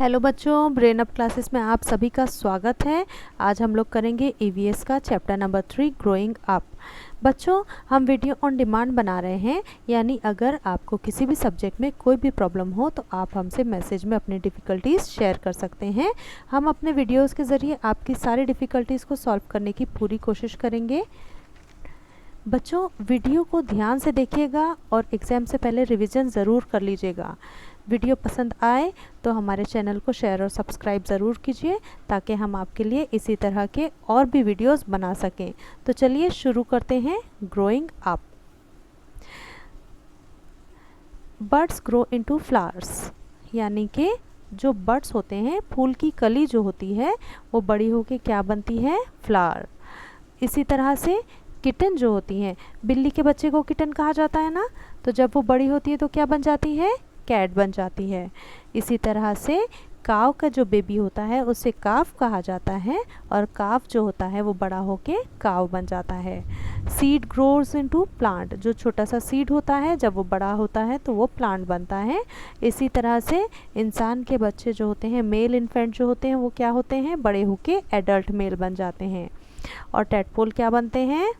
Hello बच्चों, brain up classes में आप सभी का स्वागत है। आज हम लोग करेंगे ईवीएस का चैप्टर नंबर 3 ग्रोइंग अप। बच्चों, हम वीडियो ऑन डिमांड बना रहे हैं, यानी अगर आपको किसी भी सब्जेक्ट में कोई भी प्रॉब्लम हो तो आप हमसे मैसेज में अपनी डिफ़िकल्टीज़ शेयर कर सकते हैं। हम अपने वीडियोज़ के ज़रिए आपकी सारी डिफ़िकल्टीज़ को सॉल्व करने की पूरी कोशिश करेंगे। बच्चों, वीडियो को ध्यान से देखिएगा और एग्ज़ाम से पहले रिवीजन ज़रूर कर लीजिएगा। वीडियो पसंद आए तो हमारे चैनल को शेयर और सब्सक्राइब ज़रूर कीजिए ताकि हम आपके लिए इसी तरह के और भी वीडियोस बना सकें। तो चलिए शुरू करते हैं। Growing up. Birds grow into flowers, यानी कि जो बर्ड्स होते हैं, फूल की कली जो होती है वो बड़ी होके क्या बनती है? फ्लावर। इसी तरह से किटन जो होती हैं, बिल्ली के बच्चे को किटन कहा जाता है ना, तो जब वो बड़ी होती है तो क्या बन जाती है? कैट बन जाती है। इसी तरह से काव का जो बेबी होता है उसे काफ कहा जाता है और काफ जो होता है वो बड़ा होके काव बन जाता है। सीड ग्रोज इनटू प्लांट, जो छोटा सा सीड होता है जब वो बड़ा होता है तो वो प्लांट बनता है। इसी तरह से इंसान के बच्चे जो होते हैं, मेल इन्फेंट जो होते हैं, वो क्या होते हैं? बड़े होके एडल्ट मेल बन जाते हैं। और टैडपोल क्या बनते हैं?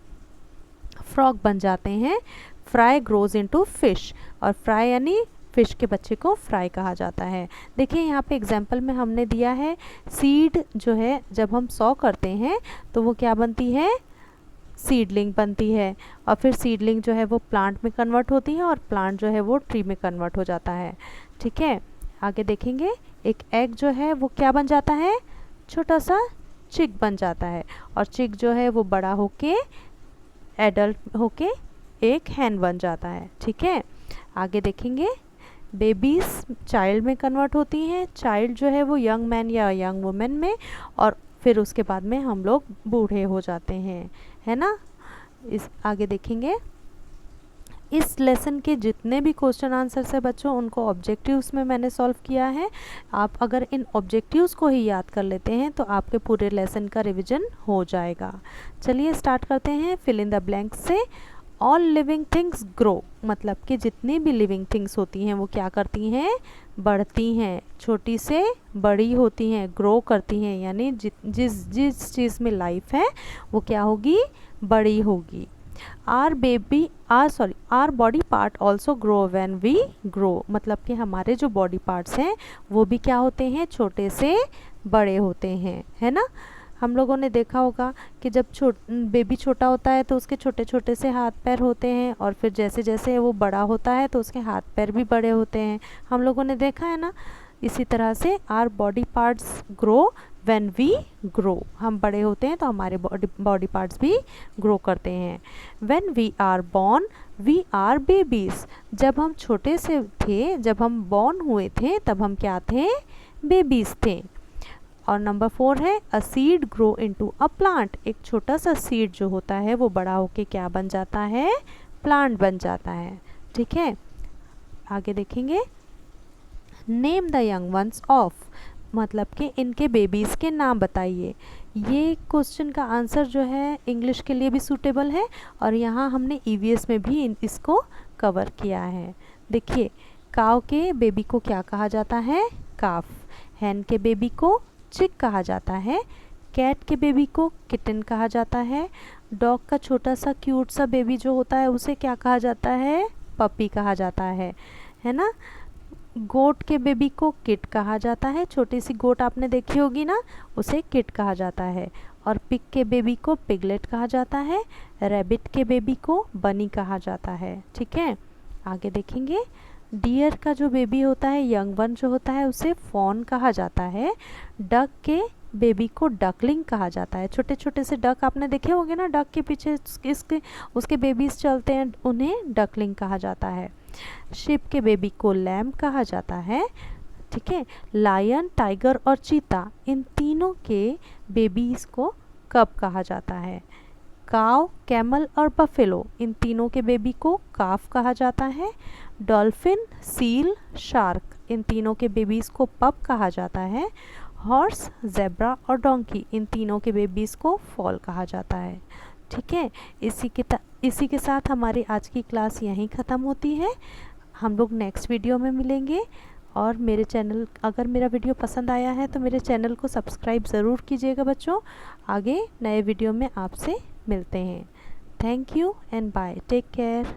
फ्रॉग बन जाते हैं। फ्राई ग्रोज इनटू फिश, और फ्राई यानी फिश के बच्चे को फ्राई कहा जाता है। देखिए यहाँ पे एग्जाम्पल में हमने दिया है, सीड जो है जब हम सॉ करते हैं तो वो क्या बनती है? सीडलिंग बनती है, और फिर सीडलिंग जो है वो प्लांट में कन्वर्ट होती है और प्लांट जो है वो ट्री में कन्वर्ट हो जाता है। ठीक है, आगे देखेंगे। एक एग जो है वो क्या बन जाता है? छोटा सा चिक बन जाता है, और चिक जो है वो बड़ा होके एडल्ट होके एक हैन बन जाता है। ठीक है, आगे देखेंगे। बेबीज़ चाइल्ड में कन्वर्ट होती हैं, चाइल्ड जो है वो यंग मैन या यंग वुमेन में, और फिर उसके बाद में हम लोग बूढ़े हो जाते हैं, है ना। इस आगे देखेंगे। इस लेसन के जितने भी क्वेश्चन आंसर्स है बच्चों, उनको ऑब्जेक्टिव्स में मैंने सॉल्व किया है। आप अगर इन ऑब्जेक्टिव्स को ही याद कर लेते हैं तो आपके पूरे लेसन का रिवीजन हो जाएगा। चलिए स्टार्ट करते हैं। फिल इन द ब्लैंक्स से। ऑल लिविंग थिंग्स ग्रो, मतलब कि जितनी भी लिविंग थिंग्स होती हैं वो क्या करती हैं? बढ़ती हैं, छोटी से बड़ी होती हैं, ग्रो करती हैं, यानी जिस जिस चीज़ में लाइफ है वो क्या होगी? बड़ी होगी। Our body part also grow when we grow, मतलब कि हमारे जो बॉडी पार्ट्स हैं वो भी क्या होते हैं? छोटे से बड़े होते हैं, है ना। हम लोगों ने देखा होगा कि जब बेबी छोटा होता है तो उसके छोटे छोटे से हाथ पैर होते हैं, और फिर जैसे जैसे वो बड़ा होता है तो उसके हाथ पैर भी बड़े होते हैं। हम लोगों ने देखा है ना। इसी तरह से our body parts grow when we grow, हम बड़े होते हैं तो हमारे बॉडी पार्ट्स भी ग्रो करते हैं। When we are born we are babies, जब हम छोटे से थे, जब हम बॉर्न हुए थे तब हम क्या थे? बेबीज़ थे। और नंबर 4 है a seed grow into a plant, एक छोटा सा सीड जो होता है वो बड़ा होके क्या बन जाता है? प्लांट बन जाता है। ठीक है, आगे देखेंगे। Name the young ones of, मतलब कि इनके बेबीज़ के नाम बताइए। ये क्वेश्चन का आंसर जो है इंग्लिश के लिए भी सूटेबल है, और यहाँ हमने ईवीएस में भी इसको कवर किया है। देखिए, काव के बेबी को क्या कहा जाता है? काफ। हैन के बेबी को चिक कहा जाता है। कैट के बेबी को किटन कहा जाता है। डॉग का छोटा सा क्यूट सा बेबी जो होता है उसे क्या कहा जाता है? पपी कहा जाता है ना। गोट के बेबी को किट कहा जाता है, छोटी सी गोट आपने देखी होगी ना, उसे किट कहा जाता है। और पिग के बेबी को पिगलेट कहा जाता है। रैबिट के बेबी को बनी कहा जाता है। ठीक है, आगे देखेंगे। डियर का जो बेबी होता है, यंग वन जो होता है, उसे फॉन कहा जाता है। डक के बेबी को डकलिंग कहा जाता है, छोटे छोटे से डक आपने देखे होंगे ना, डक के पीछे उसके बेबीज चलते हैं, उन्हें डकलिंग कहा जाता है। शिप के बेबी को लैम्ब कहा जाता है। ठीक है, लायन, टाइगर और चीता, इन तीनों के बेबीज को कब कहा जाता है? काव, कैमल और बफेलो, इन तीनों के बेबी को काफ कहा जाता है। डॉल्फिन, सील, शार्क, इन तीनों के बेबीज़ को पप कहा जाता है। हॉर्स, जेब्रा और डोंकी, इन तीनों के बेबीज़ को फॉल कहा जाता है। ठीक है, इसी के साथ हमारी आज की क्लास यहीं ख़त्म होती है। हम लोग नेक्स्ट वीडियो में मिलेंगे। और मेरे चैनल, अगर मेरा वीडियो पसंद आया है तो मेरे चैनल को सब्सक्राइब ज़रूर कीजिएगा बच्चों। आगे नए वीडियो में आपसे मिलते हैं। Thank you and bye, take care.